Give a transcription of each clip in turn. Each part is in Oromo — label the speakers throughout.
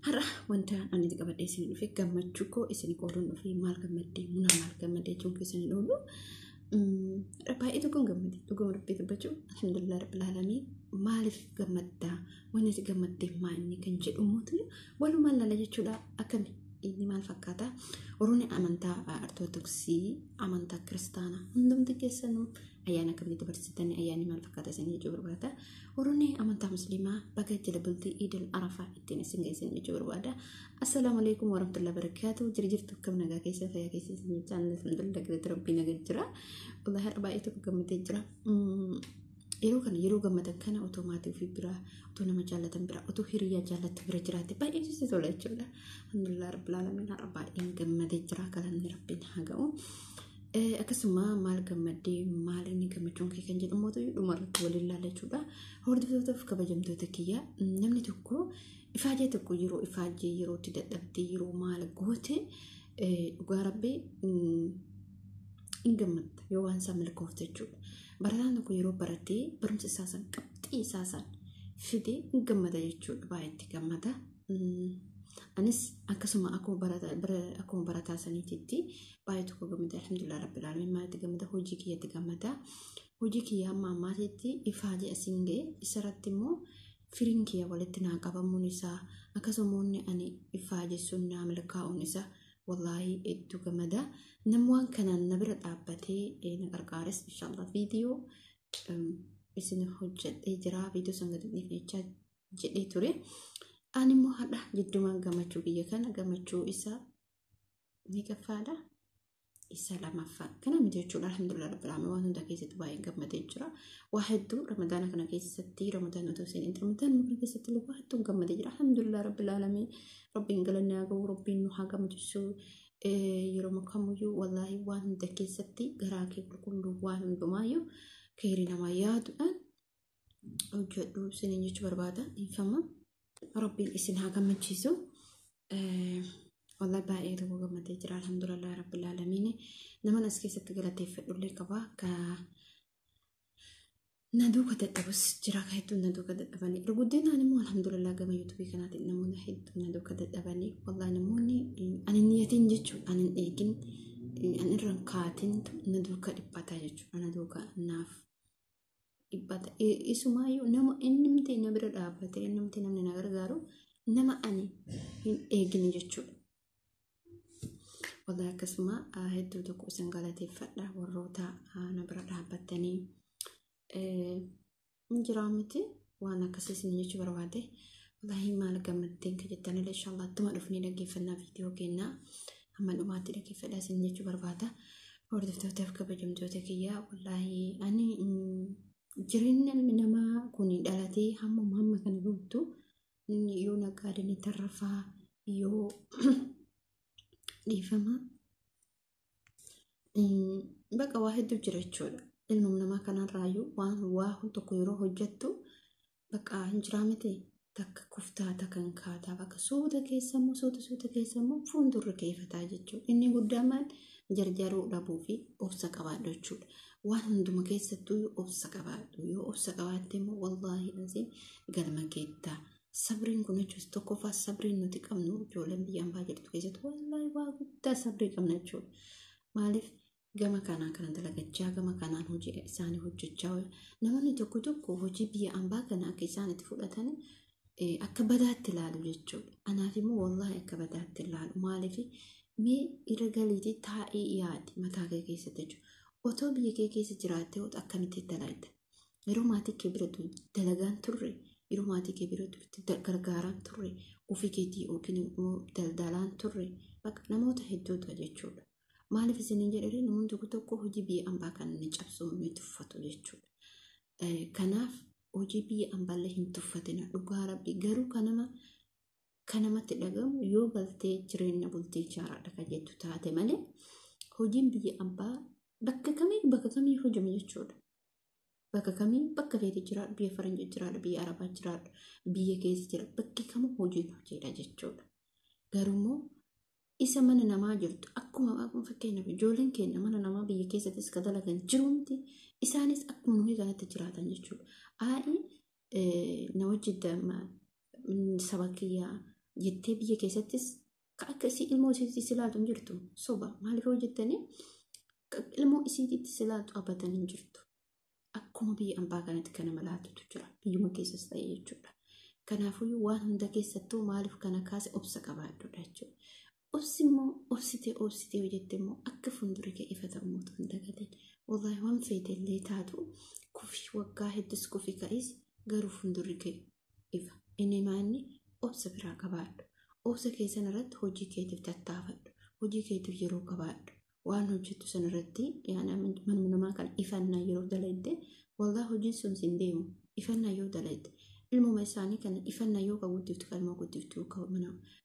Speaker 1: Har'a wanta ani qabadhee isin dhufe gammachuu koo isin qoodun dhufe maal gammaddee muna maal gammaddee jechuun keessan dhoolu baay'ee tokkoon gammadee dhugoon rabbii dubbachuu alhamdulillah rabbil aalamiin maaliif gammaddaa wanni si gammaddee maa inni kan jedhu mootu walumaan lala jechuudha akkami inni maal fakkaata Oromoonni amantaa ortodoksii amantaa kiristaanaa hundumti keessanuu ayyaana akkamii dabarsitanii ayyaanni maal fakkaata isin jechuu barbaada Oromoonni amantaa musliimaa baga jala bultii Iidul Arafaa ittiin isin geessan jechuu barbaada assalaamu alaykum warahmatullahi wabarakatuh jirjirtu akkam nagaa keessa fayyaa keessa isin jechaan alhamdulillah gadi rabbii nagaa jira wallahi har'a baay'ee tokko gammadee jira yeroo gammadan kana otomaatii fi bira otoo nama jaallatan bira otoo hiriyaa jaallatu bira jiraate baay'ee sitti tola jechuudha alhamdulillah rabbil aalamiin har'a baay'een gammadee jira galanni rabbiin haa ga'u akkasuma maal gammaddee maal inni gammachuun kee kan jedhamu mootu dhumarratti waliin laala jechuudha hordoftootaaf kabajamtoota kiyya namni tokko ifaajee tokko yeroo ifaajee yerootti dadhabdee yeroo maal goote dhugaa rabbii hin gammadda yoo waan isaa milkoofte jechuudha barataan tokko yeroo baratee barumsa isaasan qabxii isaasan fide hin gammada jechuudha baay'eetti gammada anis akkasuma akkuma barataa saniititti baay'ee tokko gammada alhamdulillah rabbil aalamiin maalitti gammada hojii kiyyatti gammada hojii kiyya amma ammaatitti ifaajee asiin ga'e isarratti immoo firiin kiyya walitti naa qabamuun isaa akkasumoonni ani ifaajee sun naa milkaa'uun isaa wallahi hedduu gammada namoonni kanaan na bira dhaabbatee na gargaares inshallah viidiyoo isin hojjedhee jira viidiyoo san gadi dhiifnechaa jedhee ture ani immoo hadha jiddumaan gammachuu biyya kana gammachuu isaa ni gaffaadha isa lamaffaa kana miti jechuudha alhamdulillah rabbil aalamiin waan hunda keessatti baay'ee gammadee jira waa hedduu ramadaana kana keessatti ramadaan otoo seenin ramadaan kana keessatti waa hedduu gammadee jira alhamdulillah rabbil aalamiin rabbiin galanni haa ga'u rabbiin nu haa gammachiisu yeroo makamuyyuu wallahi waan hunda keessatti garaa kee qulqulluu waan hundumaayyuu keeri namaa yaaduudhaan hojjedhu isiniin jechuu barbaada dhiifama rabbiin isin haa gammachiisu والله باقي تو قمتي جرا الحمد لله رب العالمين نما ناس كيسة تقلتي فدولي كوا كا ندوك تدبس جرا كهتو ندوك تدبني رجودنا نمو الحمد لله كما يوتيوب كانت نمو نحد ندوك تدبني والله نموني أنا نيتين جتشو أنا نيجين أنا رنكاتين ندوك إبتا جتشو أنا دوك ناف إبتا إسمايو نمو إنمتي نبرد أبتي إنمتي نمني نغرغارو نما أني إيجين جتشو والله كسمة هدو تكو سنغالتي فتح والروتا نبرد هبتني انجرامتي وانا كسيسني يجو برواده والله ما لقمتين كجتاني إن شاء الله تمرفني لقي فلنا فيديو كينا أما الأماتي لقي فلا سن يجو برواده وردفتو تفك بجمدوتك إياه والله أني جرين منما كوني دالتي هم كان قلتو يونا قادني ترفا يو ديفما بقى واحد جريتشولا المهم ما كان رايو وان واحد تقيرو هجتو بقى هنجرامتي تك كفتا تكن كاتا بقى سودا كيسمو سودا كيسمو فندر كيف تاجتشو إني قدامان جرجرو لابوفي أوفسا كبادو تشول وان هندوما كيستو أوفسا كبادو يو أوفسا كبادو والله لازم قال ما كيتا sabrin kun jechuun tokko faa sabrin nuti qabnu ijoolleen biyyaan baay'eetu keessatti wallahi waa guddaa sabrii qabna jechuudha maaliif gama kanaan kana dalagachaa gama kanaan hojii isaanii hojjechaa namoonni tokko hojii biyya ambaa kana akka isaan itti fudhatan akka badaatti ilaalu jechuudha anaaf immoo wallahi akka badaatti ilaalu maaliif mee irra galiitii taa'ee yaadi mataa kee keessatti jechuudha otoo biyya kee keessa jiraattee akkamitti dalagyta yeroo maatii kee bira dalagaan turre yeroo maatii kee bira turte gargaaraan turre ofii keetii yookiin daldalaan turre bakka namoota hedduutu jechuudha maaliif isiniin jedhee namoonni tokko hojii biyya ambaa kan inni cabsuu ni tuffatu jechuudha kanaaf hojii biyya ambaallee hin tuffatina dhugaa rabbi garuu kanamatti dhagamu yoo galtee jireenya bultii ijaaraadha kan jettu taate malee hojiin biyya ambaa bakka kamii hojjama jechuudha bakka kamii bakka feeti jiraadhu biyya faranjii jiraadhu biyya arabaa jiraadhu biyya keessa jira bakki kamuu hojiin hojiidha jechuudha garuu isa mana namaa jirtu akkuma fakkeenyaaf ijoolleen keenya mana namaa biyya keessattis ka dalagan jirumti isaanis akkuma nuyi kanatti jiraatan jechuudha na wajjin saba kiyyaa jettee biyya keessattis akka isii ilmoo isiitti silaaltu hin jirtu. Soba maaliif hojjettanii ilmoo isiitti silaaltu abbatanii hin jirtu. Akkuma biyya ambaa kanatti kana malaatutu jira. Biyyuma keessas ta'e jechuudha. Kanaafuu waan hunda keessattuu maaliif kana kaase obsa qabaadudha jechuudha. Obsi immoo obsitee hojjette immoo akka fuuldura kee ifa ta'uu hin dagatin. Wallahi waan feete illee taatu kufii waggaa hedduus kufii ka'is garuu fuuldurri kee ifa. Inni maanni obsa biraa qabaadhu. Obsa kee sanarratti hojii keetiif tattaafadhu. Hojii keetiif yeroo qabaadhu. Waan hojjettu sanarratti manuma namaa kan ifannaa yeroo dalayde wallahi hojiin sun sin deemu. Ifannaa yoo dalayde ilmuma isaanii kana ifannaa yoo guddiftu kan ilmoo guddiftu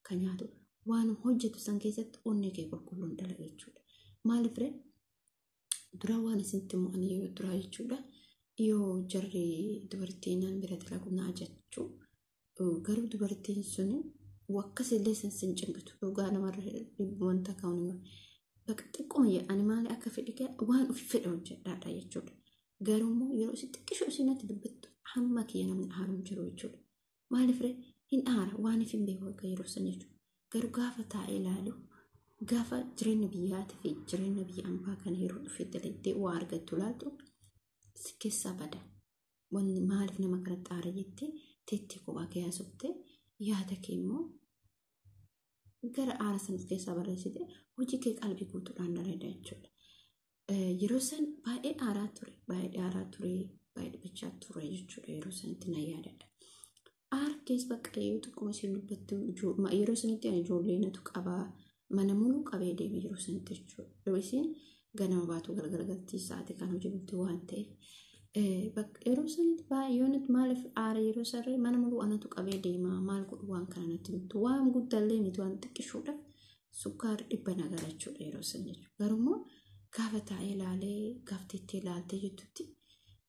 Speaker 1: kan nyaatu waan hojjetu san keessatti onnee kee qulqulluun dalaga jechuudha. Maaliif dura waan isinitti mo'anii yoo dura jechuudha. Yoo jarri dubartiin bira dalagu na ajajchu garuu dubartiin sun wakkasillee sin cimbitu dhugaa namarra wanta kaa'uun bakka xiqquma ani maali akka fedhe waan of fedhe hojjedhaadha jechuudha. Garuu yeroo isin xiqqishoo isinatti dubbattu hamma kiyya namni aaruun jiru jechuudha. Maaliif hin aara waan hin beeku akka yeroo san jechuudha. Garuu gaafa taa'ee ilaalu gaafa jireenya biyyaatii fi jireenya biyya ambaa kana yeroo dhufe dalaydee waa argattu laatu si keessaa bada. Wanni maaliif nama kanatti aara jettee teettee kophaa kee haasofte yaada kee immoo gara aara sanis keessaa barreessite hojii kee qalbii guutuudhaan dalagaa jechuudha. Yeroo san baay'ee aaraa ture, baay'ee dhiphachaa ture jechuudha yeroo sanitti na yaadadha. Aara keessa bakka yoo tokkuma isheen dubbattu yeroo sanitti ijoollee natu qabaa mana muluu qabee deebii yeroo sanitti jechuudha. Yeroo isheen ganama baatu galgala galtii sa'aatii kan hojjetu waan ta'eef yeroo sanitti baay'ee maaliif aara yeroo sarree mana muluu anatu qabee deemaa maal godhu waan kana natti himtu waan guddallee miti waan xiqqishuudhaaf sukkaara dhibba nagara jechuudha yeroo san jechuudha. Garuu gaafa taa'ee ilaalee gaafteettee ilaaltee jettutti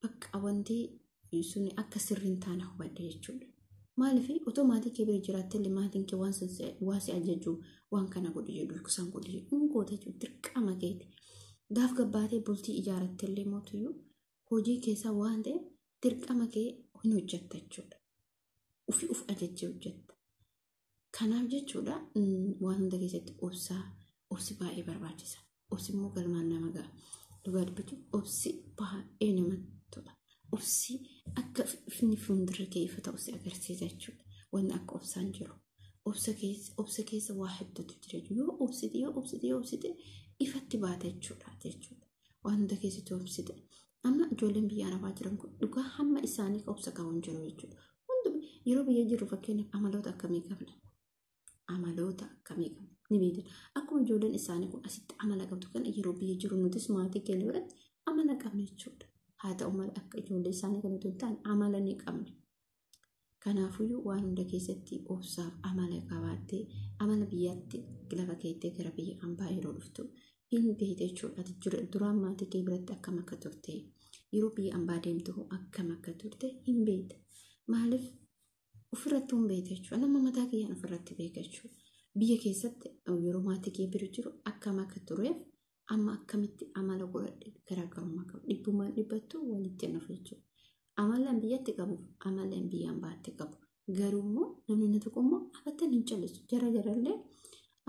Speaker 1: bakka wanti sun akka sirriin taana hubadhe jechuudha. Maaliif otomaatikii bira jiraattee illee maatiin kee waan si ajaju waan kana godhu jedhu kusaan godhu jedhu goota jechuudha dirqama keeti. Gaaf gabbaatee bultii ijaarattee illee mootuyyuu hojii keessaa waan ta'e dirqama kee hin hojjetta jechuudha. Uf ajajjee hojjetta. Kanaaf jechuudha waan hunda keessatti obsi baay'ee barbaachisa. Obsi immoo galmaan nama ga'a. Dhugaa dubbachuu obsi baay'ee namatti tola. Obsi akka inni fuuldura kee ifa ta'u si agarsiisa jechuudha. Wanni akka obsaan jiru. Obsa keessa waa hedduutu jira. Yoo obsite ifatti baata jechuudha. Waan hunda keessatti obsite. Amma ijoolleen biyya arabaa jiran kun dhugaa hamma isaanii obsa qaban jiru jechuudha. Yeroo biyya jiru fakkeenyaaf amaloota akkamii qabna? Amaloota akkamii qabna? Ni beekna. Akkuma ijoolleen isaanii kun asitti amala qabdu kan yeroo biyya jiru nutis maatii keenya biratti amala qabna jechuudha. Haa ta'u malee akka ijoollee isaanii kan otoo hin taane amala ni qabna. Kanaafuu waan hunda keessatti obsaaf amala qabaattee amala biyyaatti lafa keettee gara biyya ambaa yeroo dhuftu hin beekte jechuudha. Duraan maatii kee biratti akkam akka turte yeroo biyya ambaa deemtu akkam akka turte hin beekte. Maaliif ofirratti hin beekte jechuudha. Nama mataa kiyyaan ofirratti beeka jechuudha. Biyya keessatti yeroo maatii kee bira jiru akkam akka tureef amma akkamitti amala godhadhe garaagarummaa qabu. Dhibbumaan dhibbattu walitti nafu jechuudha. Amalaan biyyatti qabu amalaan biyya ambaatti qabu. Garuu immoo namni tokko immoo abattan hin callisu. Jarallee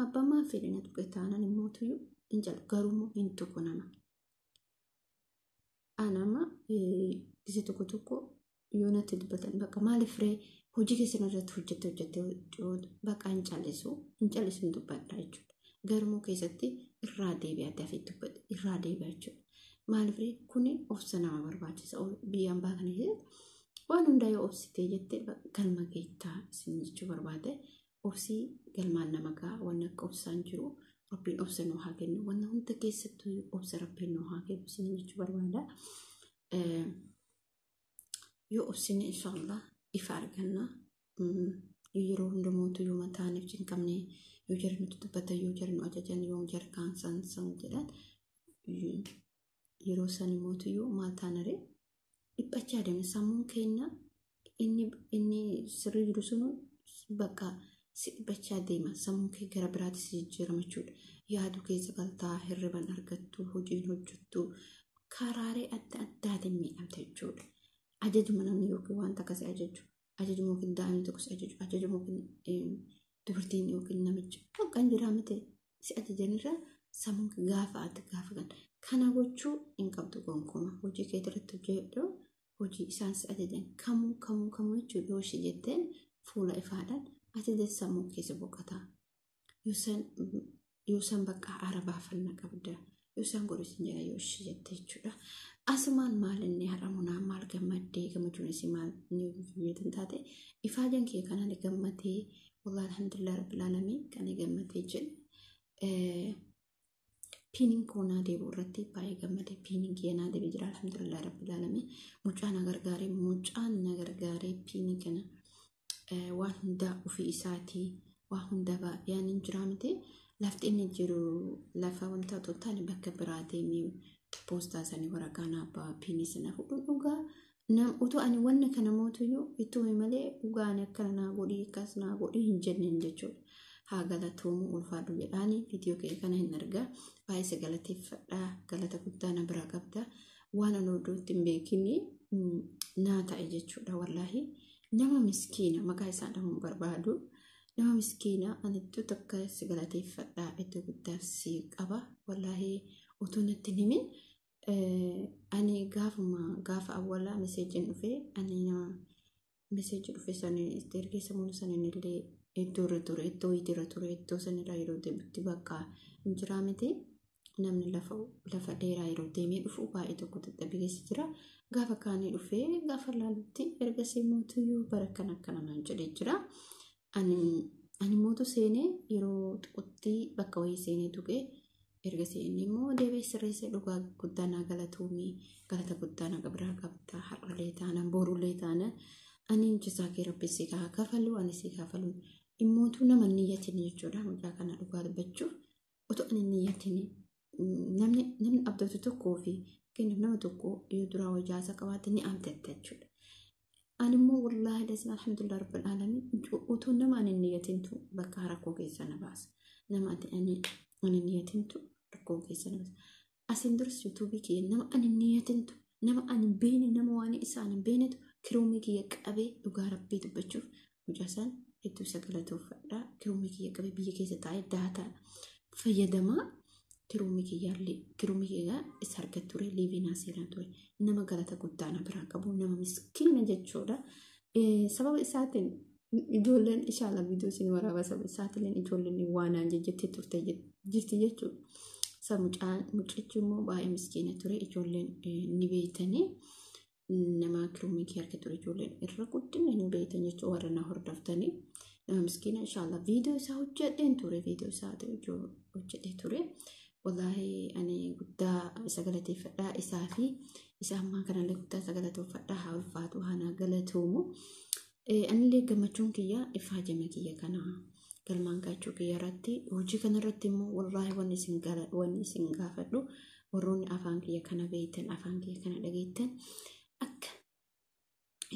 Speaker 1: abbaa maa fedhe na tuqe taanaan immoo tuyyuu hin callisu. Garuu immoo hin tuqu nama. Anama gisee tokko yoo natti dubbatan bakka maaliif hojii keessan irratti hojjette bakka hin callisu hin dubbadha jechuudha. Garuu keessatti irraa deebi'aa dafee dubbadha irraa deebi'aa jechuudha. Maaliif kuni obsa nama barbaachisa. Biyya ambaa kana keessatti waan hundaa yoo obsitee jettee galma geettaa isin jechuu barbaade obsii galmaan nama ga'a waan akka obsaan jiru rabbiin obsa nuu haa kennu waan hunda keessattuu obsa rabbiin nuu haa kennu isin jechuu barbaada. Yoo obsine inshallah ifa arganna. Yeroo hundumtuu yoo mataan ibsin qabne yoo jarri nuti dubbatan yoo jarri nu ajajan yoo jarri kaan san jedhan yeroo sanii mootiyyuu maal taanare dhiphachaa deeme sammuun keenya inni sirrii jiru sun bakka si dhiphachaa deema sammuun kee gara biraatti si jijjiirama jechuudha. Yaadu keessa galtaa hirriban argattu hojiin hojjettu karaalee adda addaatiin miidhamte jechuudha. Ajajuma namni yookiin wanta akkasii ajajuma yookiin daa'imni tokkos ajajuma yookiin dubartiin yookiin namichi kan jiraamate si ajajanirra sammuu gaafa ati gaafa kana gochuu hin qabdu gonkumaa hojii kee irratti hojjedhu hojii isaan si ajajan kamuu jechuudha yoo ishee jetteen fuula ifaadhaan ati sammuu keessa boqotaa yoo san bakka arabaafannaa qabda yoo san godhusin jedha yoo ishee jettee jechuudha. Asumaan maal inni haramunaa maal gammaddee gammachuun isii maal ni biyyeetan taate ifaajan kee kanaan gammadee wallahi alhamdulillah rabbil alamin kan gammadee jedhe piiniin koonaa deebi'u irratti baay'ee gammadee piiniin keenaa deebi'ee jira alhamdulillah rabbil alamin mucaan nagargaaree piinii kana waan hundaa ofii isaatii waan hundaa baay'een hin jiraamte lafti inni jiru lafa wanta totaali bakka biraa deemee poostaa sanii waraqaa nabbaa piinii sana fuudhuun dhugaa utuu ani wanna kana mootuyyuu ittoo malee dhugaan akkana naa godhii akkas naa godhii hin jenneen jechuudha. Haa galatoomu ulfaadhu jedhaanii viidiyoo kee kana hin argaa baay'ee galateeffadhaa galata guddaa na biraa qabda waan ani oduutti hin beekini naa ta'e jechuudha wallahi nama miskiina maqaa isaa dhamuun barbaadu nama miskiina ani iddoo takka si galateeffadhaa iddoo guddaa si qaba wallahi utuu natti himin ani gaafa awwaalaa meseejiin dhufee ani nama meseejii dhufee sanii ergee sammuu sanii illee iddoo irra ture iddoo irra ture iddoo sanirraa yeroo deebitti bakka hin jiraamte namni lafa dheeraa yeroo deemee dhufu baay'ee tokko dadhabee jira gaafa kaanii dhufee gaafa laalutti erga seemuutu barakan akkana naan jedhee jira ani mootu seenee yeroo xiqqootti bakka wayii seenee tuqee erga seenee immoo deebee sirreessee dhugaa guddaa naa galatoomii galata guddaa naa biraa qabda har'alee taanaan boruulee taanaan ani injisaa kee rabbisii kaa kafalu ani si kafalu immootu nama niyyatiin jechuudha mucaa kana dhugaa dubbachuuf otoo ani niyyatiin namni abdatu tokkoo fi kennaaf nama tokko yoo duraa wajaasa qabaate ni abdatta jechuudha. Ani immoo wallaahi dasin alhamdulillah rabbil alamin otoo nama ani niyyatintu bakka rakkoo keessa na baasa nama ani niyyatintu rakkoo keessa na baasa asin duras yuutuubii kee nama ani niyyatintu nama ani beene nama waan isaan hin beenetu kiroomii kiyya qabee dhugaa rabbii dubbachuuf mucaasaan hedduu sagalatoofadhaa kiroomii kiyya qabee biyya keessa taa'ee daataa fayyadamaa kiroomii kiyyaa isa argatu ture liiviinaa seeraan ture nama galata guddaa na biraa qabu nama miskiina jechuudha. Sababa isaatiin ijoolleen inshallah viidiyoo isin waraaba sababa isaatiin ijoolleen waanaan jettee turte jirti jechuudha. Mucichi immoo baay'ee miskiina ture ijoolleen ni beeytanii nama kiroomii kiyya argatu ture ijoolleen irra guddina ni beeytan jechuudha warra na hordoftanii nama miskiina inshallah viidiyoo isaa hojjedheen ture viidiyoo isaa hojjedhee ture. Wallahi ani guddaa sagalateeffadhaa isaa fi isa ammaa kanallee guddaa sagalateeffadhaa haa ulfaatu haa galatoomu. Anillee gammachuun kiyya ifaajame kiyya kana galmaan gaachuu kiyya irratti hojii kana irratti immoo wallahi wanni isin gaafadhu warroonni afaan kiyya kana beeytan afaan kiyya kana dhageettan akka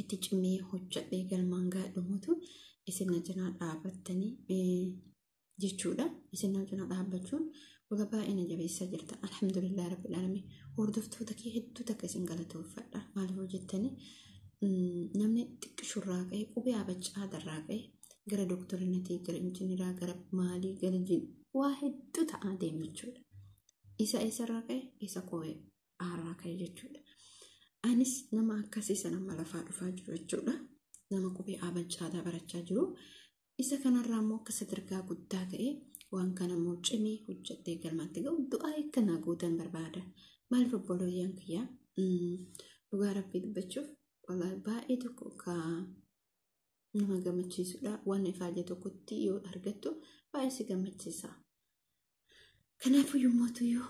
Speaker 1: itti cimee hojjedhee galmaan gaadhumutu isin na cinaa dhaabattanii jechuudha. Isin na cinaa dhaabbachuun wala baay'ina jabeessaa jirta alhamdulillah rabbil alamin hordoftoota kee hedduu takka isin galatoofadha maaliif jettanii namni xiqqishurraa qe'ee qubee abachaa darraa qe'ee gara dooktorinatii gara injiniraa gara maalii gara waa hedduu ta'aa deemu jechuudha. Isarraa qe'ee isa qubee aaraa qe'ee jechuudha. Anis nama akkasii sana lafaa dhufaa jiru jechuudha. Nama qubee abachaa barachaa jiru. Isa kanarraa immoo akka sadarkaa guddaa ta'e waan kana immoo cimee hojjettee galmaatti ga'u du'aa akkanaa gootan barbaada. Maaliif obboloyyaan kiyyaa dhugaa rabbii dubbachuuf wallahi baay'ee tokko ka nama gammachiisudha. Waan ifaajee tokkotti yoo argattu baay'ee si gammachiisa. Kanaafuu yommuu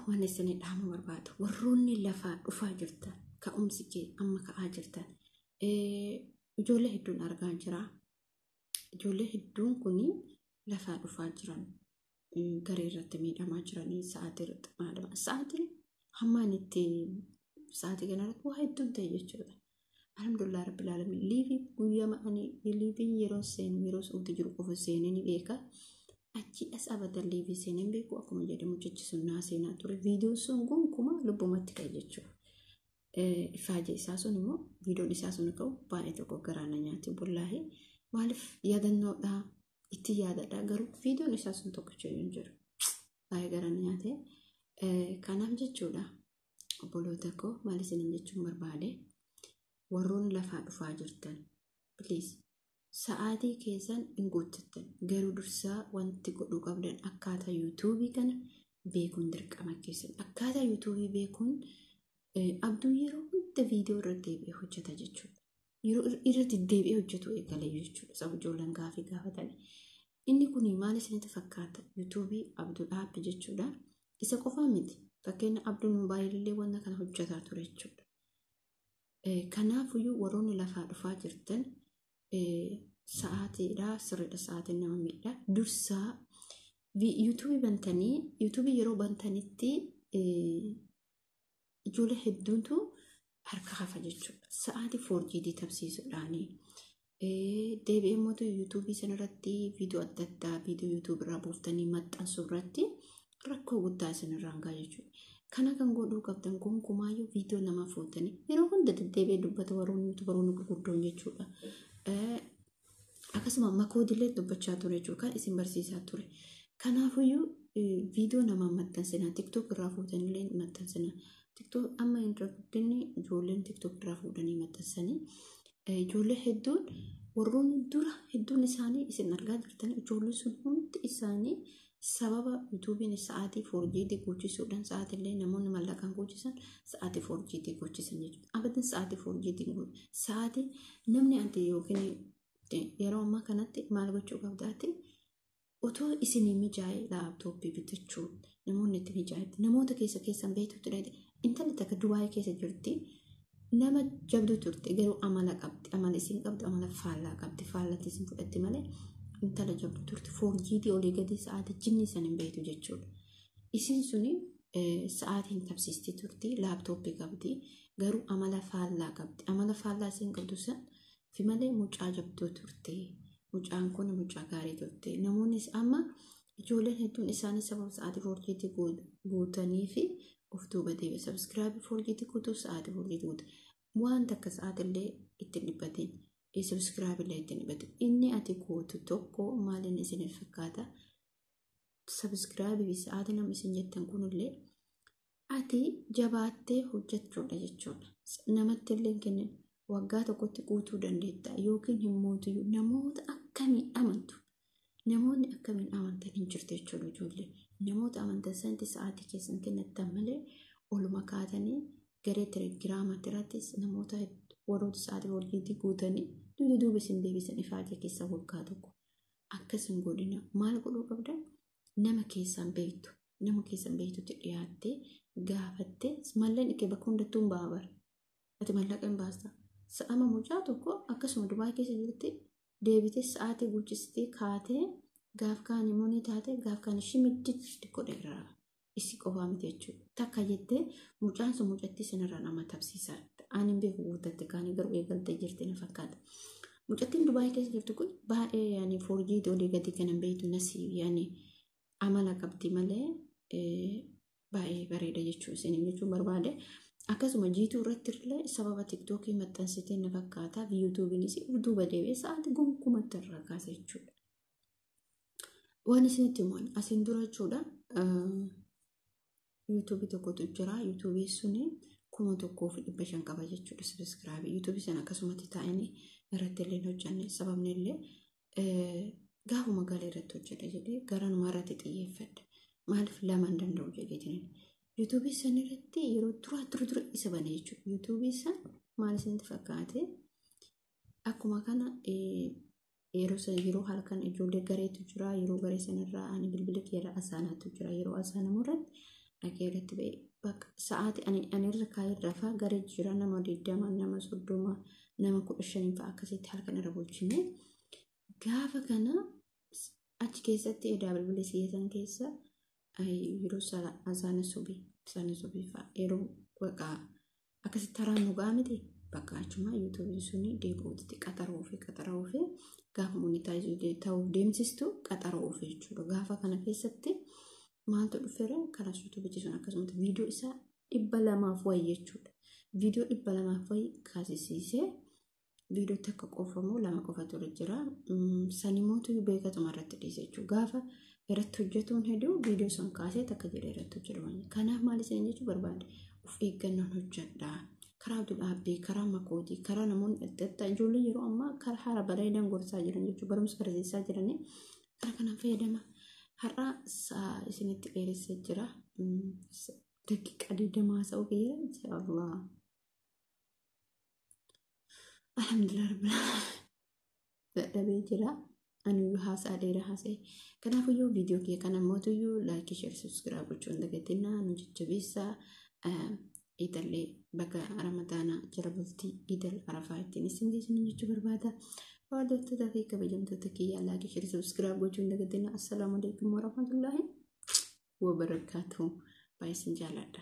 Speaker 1: waan isin dhaamu barbaadu warroonni lafaa dhufaa jirtan ka'umsi kee amma ka'aa jirtan ijoollee hedduun argaa jira. Ijoollee hedduun kun lafaa dhufaa jiran garee irratti miidhamaa jiranii sa'aatiin hammaan itti sa'aatii kanarratti waa hedduun ta'e jechuudha. Alhamdulillah rabbil alamin liivii guyyaa ma'anii liiviin yeroo seenu yeroo suuti jiru qofa seenee ni beeka. Achi as abadan liivii seeneen beeku akkuma jedhamu jechuun naa seenaa ture viidiyoo sun gonkumaa lubbumatti ka'e jechuudha. Ifaajee isaa sun immoo viidiyoon isaa sun ka'u baay'ee tokko garaana nyaati bullaahi. Maaliif yaadannoodhaa itti yaadadha garuu viidiyoon isaa sun tokkicha hin jiru baay'ee garan nyaate kanaaf jechuudha obboloota koo maal isiniin jechuun barbaade warroon lafaa dhufaa jirtan please sa'aatii keessan hin guuttattan garuu dursaa wanti godhuu qabdan akkaataa yuutuubii kana beekuun dirqama keessan akkaataa yuutuubii beekuun abduu yeroo hunda viidiyoo irratti deebi'ee hojjeta jechuudha. Yeroo irratti deebi'ee hojjetu eegalee jechuudha. Sababa ijoolleen gaafii gaafatanii. Inni kun maal isinitti fakkaata? yuutuubii abduu dhaabbi jechuudha. Isa qofaa miti. Fakkeenya abduun mobaayilillee wanta kana hojjetaa ture jechuudha. Kanaafiyyuu warroonni lafaa dhufaa jirtan sa'aatiidha sirriidha sa'aatiin nama miidha. Dursaa yuutuubii bantanii yuutuubii yeroo bantanitti ijoollee hedduutu harka hafa jechuudha. Sa'aatii 4G tabsiisuudhaani. Deebi'ee immoo yuutuubii sanarratti viidiyoo adda addaa viidiyoo yuutuubii irraa buuftanii maxxansuu irratti rakkoo guddaa isinirraan ga'a jechuudha. Kana kan godhuu qabdan gonkumaayyuu viidiyoo nama fuutanii yeroo hunda deddeebi'ee dubbata warroonni yuutuubaroonni gurguddoon jechuudha. Akkasuma makoodilee dubbachaa ture jechuudha kan isin barsiisaa ture. Kanaafiyyuu viidiyoo nama maxxansinaa tiktook irraa fuutanii maxxansinaa. TikTok amma introductini ijoolleen TikTok irraa fuudhanii maxxansanii ijoollee hedduun warroonni dura hedduun isaanii isin argaa jirtan ijoollee sun hundi isaanii sababa yuutuubiin sa'aatii 4G gochisuudhaan sa'aatillee namoonni mallaqaan gochisan sa'aatii 4G gochisan jechuudha. Abadan sa'aatii 4G sa'aatii namni anti yookiin yeroo ammaa kanatti maal gochuu qabdaati otoo isinii mijaa'ee laaptooppii bitachuu namoonni itti mijaa'etti namoota keessan beektutti dhaydhe intalli takka Dubaayii keessa jirti nama jabduu turte garuu amala qabdi amala isin qabdi amala faallaa qabdi faallatti isin fudhatti malee intala jabduu turte 4G olii gadi sa'aatii jinni san hin beektu jechuudha. Isin suni sa'aatii hin tabsiisti turti laaptooppii qabdi garuu amala faallaa qabdi amala faallaa isin qabdu san fi malee mucaa jabduu turte mucaan kun mucaa gaarii turte namoonni amma ijoolleen hedduun isaanii sababa sa'aatii 4G guutanii fi of duuba deebi'e sabskiraabii 4G guutuu sa'aatii 4G guutu waan takka sa'aatillee ittiin dhibbatiin sabskiraabillee ittiin dhibbatiin inni ati guutu tokko maaliin isin fakkaata sabskiraabii sa'aatii namni isin jettan kunillee ati jabaattee hojjechuudha jechuudha namatti illee kennin waggaa tokkotti guutuu dandeetta yookiin hin mootiyyuu namoota akkamiin amantu namoonni akkamiin amantan hin jirtu jechuudha ijoollee namoota amantan santi sa'aatii keessan kennatan malee oluma kaatanii garee telegiraamatti irrattis namoota warroota sa'aatii 4G guutanii duuba isin deebisan ifaajee keessa waggaa tokko akkasin godhina maal godhuu qabdan nama keessan beektutti dhiyaattee gaafattee malleen ikkee bakka hundattuu hin baabar ati mallaqa hin baasta sa'ama mucaa tokko akkasuma Dubaayii keessa jirti deebitee sa'aatii guuchistee kaatee gaaf kaan immoo ni taate gaaf kaan shimiddi godheerraa isi qofaa miti jechuudha. Takka jettee mucaan sun mucattii sanarraa nama tabsiisaa ani hin beeku guuttatte kaanii garuu eegaltee jirti na fakkaata. Mucattiin Dubaayii keessa jirtu kun baay'ee yaani 4G olii gadi kan hin beektu nasii yaani amala qabdi malee baay'ee bareeda jechuun barbaade. Akkasuma jiituu irratti illee sababa tiktookii maxxansitee na fakkaata yuutuubiinis duuba deebi'ee sa'aatii gonkumatti irraa kaasa jechuudha. Waan isinitti himuun asiin dura jechuudha yuutuubii tokkotu jira yuutuubii suni 1,500 qaba jechuudha sabskiraabii yuutuubii sana akkasumatti taa'anii irratti illee hojjanne sababni illee gaafuma galee irratti hojjedha jedhee garanuma irratti xiyyeeffadha maaliif lama hin danda'u jedheetiin. yuutuubii san irratti yeroo dura isa bane jechuudha. yuutuubii san maal isinitti fakkaate akkuma kana yeroo halkan ijoollee gareetu jira yeroo garee sanarraa ani bilbila keera asaanaatu jira yeroo asaanamu irratti dhaqee irratti ba'e bakka sa'aatii ani irra kaayee rafaa garee jira nama 20 nama 30 nama 15 fa'a akkasitti halkan irra bulchine gaafa kana achi keessatti edaa bilbila siyyatan keessa yeroo asaana subii fa'a yeroo waqaa akkasitti taraan nugaa miti bakka achuma yuutuubii suni deebi'uutti qaxaroo fi gaafa monitaayizii ta'uu deemsistu qaxaroo fi jechuudha. Gaafa kana keessatti maaltu dhufeera karaa yuutuubii sun akkasumas viidiyoo isaa 200 wayi jechuudha. Viidiyoo 200 wayi kaasisiisee فيديو تك قفمو لما قفت رجرا سنيموتو بيكة مرات ديسجو غافا irratti hojjetuun heduu viidiyoo san kaasee takka jedhee irratti hojjetu. Kanaaf maal isin jechuu barbaade of eeggannoon hojjedha. Karaa dhaabbii, karaa makootii, karaa namoonni adda addaa ijoollee yeroo ammaa karaa haala bareedaan gorsaa jiran jechuudha. Barumsa barsiisaa jiranii karaa kanaan fayyadama. Har'a isinitti dheeressee jira. Daqiiqaa 20 haasa'uu kiyya inshallah. Alhamdulillah rabbil aalamiin. Dadhabee jira. Ani haasaa dheeraa haasa'e. Kanaafuu viidiyoo kee kana mootuyyuu laayikii, sheer, subscribe gochuun dagatinaa nu jajjabeessaa. Itallee bakka ramadaana jala bultii idil arafaa ittiin isin geessin jechuu barbaada. Waardottoota fi kabajamtoota kiyyaa laayikii, sheer, subscribe gochuun dagatinaa. Assalaamu alaikum warahmatullahi wabarakatuh. Baay'isin jaalladha.